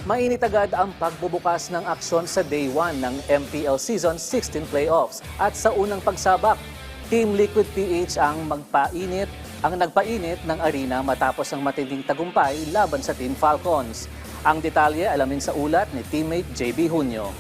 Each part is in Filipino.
Mainit agad ang pagbubukas ng aksyon sa Day 1 ng MPL Season 16 Playoffs. At sa unang pagsabak, Team Liquid PH ang nagpainit ng arena matapos ang matinding tagumpay laban sa Team Falcons. Ang detalye alamin sa ulat ni teammate JB Junio.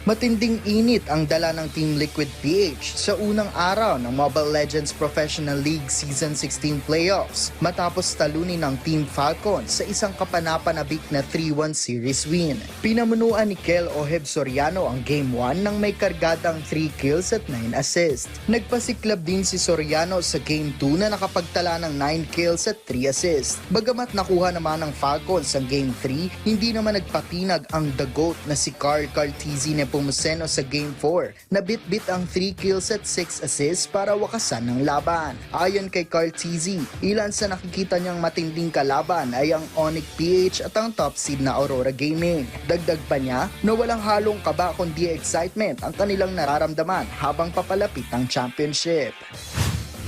Matinding init ang dala ng Team Liquid PH sa unang araw ng Mobile Legends Professional League Season 16 Playoffs matapos talunin ng Team Falcons sa isang kapanapanabik na 3-1 series win. Pinamunuan ni Kel Oheb Soriano ang Game 1 nang may kargadang 3 kills at 9 assists. Nagpasiklab din si Soriano sa Game 2 na nakapagtala ng 9 kills at 3 assists. Bagamat nakuha naman ng Falcons ang Game 3, hindi naman nagpatinag ang The GOAT na si Carl Cartesi Nepomuceno sa Game 4 na bit-bit ang 3 kills at 6 assists para wakasan ng laban. Ayon kay Cartesi, ilan sa nakikita niyang matinding kalaban ay ang Onyx PH at ang top seed na Aurora Gaming. Dagdag pa niya na walang halong kaba kundi excitement ang kanilang nararamdaman habang papalapit ang championship.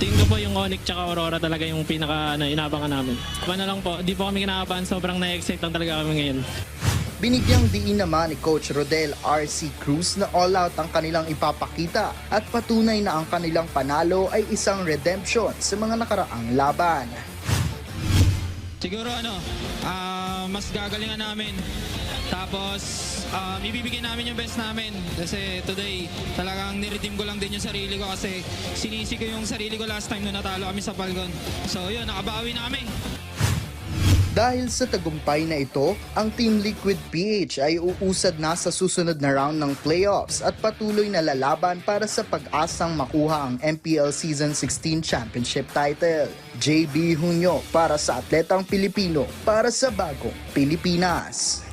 Tingin ko po yung Onyx tsaka Aurora talaga yung pinaka-inabangan namin. Paano lang po, di po kami kinakabahan, sobrang na-excite lang talaga kami ngayon. Binigyang diin naman ni Coach Rodel R.C. Cruz na all-out ang kanilang ipapakita at patunay na ang kanilang panalo ay isang redemption sa mga nakaraang laban. Siguro mas gagalingan namin. Tapos ibibigay namin yung best namin. Kasi today talagang niredeem ko lang din yung sarili ko kasi sinisi ko yung sarili ko last time nung natalo kami sa Falcon. So yun, nakabawi na kami. Dahil sa tagumpay na ito, ang Team Liquid PH ay uusad na sa susunod na round ng playoffs at patuloy na lalaban para sa pag-asang makuha ang MPL Season 16 Championship title. JB Junio para sa Atletang Pilipino para sa Bagong Pilipinas.